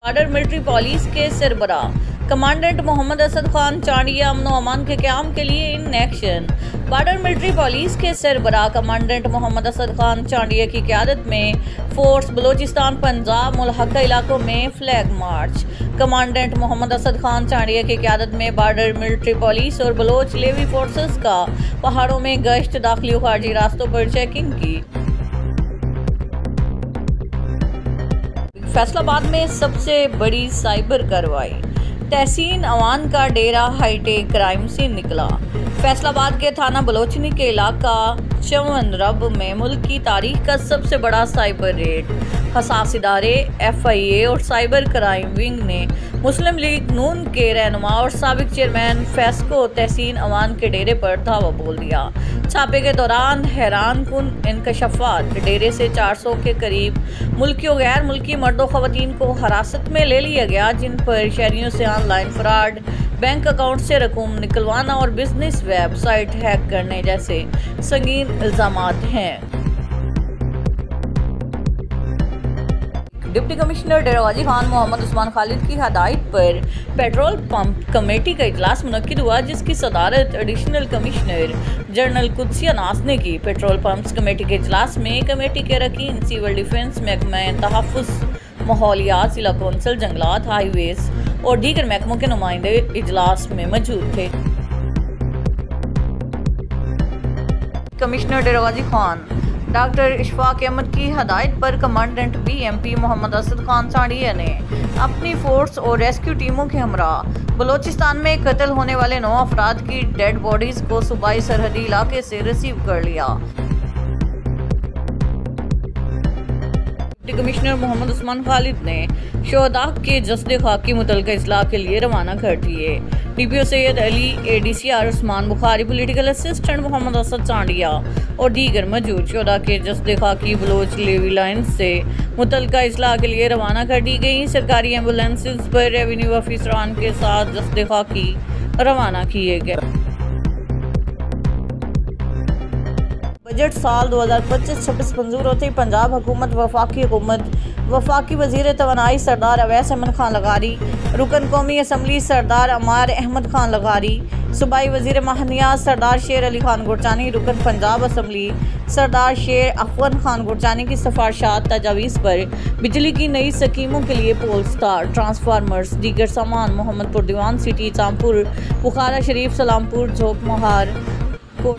Border military police के सरबराह commandant Mohammad Asad Khan Chandia अमन व अमान के क़याम के लिए in action. Border military police के सरबराह कमांडेंट मोहम्मद असद खान चांडिया की क़यादत में फोर्स बलोचिस्तान पंजाब मुल्हका इलाकों में flag march. Commandant Mohammad Asad Khan Chandia की क़यादत में बॉर्डर मिलिट्री पुलिस और बलोच लेवी फोर्सेस का पहाड़ों में गश्त, दाखिली और खारजी रास्तों पर चेकिंग की। फैसलाबाद में सबसे बड़ी साइबर कार्रवाई, तहसीन अवान का डेरा हाईटेक क्राइम से निकला। फैसलाबाद के थाना बलोचनी के इलाका चवन रब में मुल्क की तारीख का सबसे बड़ा साइबर रेड। हसास इदारे FIA और साइबर क्राइम विंग ने मुस्लिम लीग नून के रहनुमा और साबिक चेयरमैन फेस्को तहसीन अवान के डेरे पर धावा बोल दिया। छापे के दौरान हैरान कुन इंकशाफात, डेरे से 400 के करीब मुल्की और गैर मुल्की मर्दों खवातीन को हिरासत में ले लिया गया, जिन पर शहरियों से ऑनलाइन फ्रॉड, बैंक अकाउंट से रकम निकलवाना और बिजनेस वेबसाइट हैक करने जैसे संगीन इल्जामात हैं। डिप्टी कमिश्नर डेरा गाजी खान मोहम्मद उस्मान खालिद की हदायत पर पेट्रोल पंप कमेटी का इजलास मुनक्किद हुआ, जिसकी सदारत एडिशनल कमिश्नर जनरल कुदसिया नाज ने की। पेट्रोल पंप्स कमेटी के इजलास में कमेटी के अरकान, सिविल डिफेंस महकमा तहफ़्फ़ुज़ माहौलियात, जिला कौंसिल, जंगलात, हाईवेज और दीगर महकमों के नुमाइंदे इजलास में मौजूद थे। कमिश्नर डेरा गाजी खान डॉक्टर इशफाक अहमद की हदायत पर कमांडेंट BMP मोहम्मद असद खान चांडिया ने अपनी फोर्स और रेस्क्यू टीमों के हमरा बलोचिस्तान में कत्ल होने वाले 9 अफराद की डेड बॉडीज को सूबाई सरहदी इलाके से रिसीव कर लिया। डिप्टी कमिश्नर मोहम्मद उस्मान खालिद ने शोहदा के जस्दे खाकी मुतल्लिका इस्लाह के लिए रवाना कर दिए। DPO Syed Ali, ADCR Usman Bukhari, political assistant Mohammad Asad Chandia और दीगर मौजूद शोहदा के जस्दे खाकी बलोच लेवी लाइन से मुतल्लिका इस्लाह के लिए रवाना कर दी गई। सरकारी एम्बुलेंसेस पर रेवेन्यू अफसरान के साथ जस्दे खाकी रवाना किए गए। बजट साल 2025-26 मंजूर होते ही पंजाब हुकूमत वफाकी वजीर तवानाई सरदार अवैस अहमद खान लगारी, रुकन कौमी असम्बली सरदार अमार अहमद खान लगारी, सूबाई वजीर महनियात सरदार शेर अली खान गुरचानी, रुकन पंजाब असम्बली सरदार शेर अफवन खान गुरचानी की सिफारिशात तजावीज़ पर बिजली की नई स्कीमों के लिए पोल स्टार, ट्रांसफार्मर्स, दीगर सामान मोहम्मदपुर, दीवान सिटी, चामपुर, बुखारा शरीफ, सलामपुर, झोंक मोहार को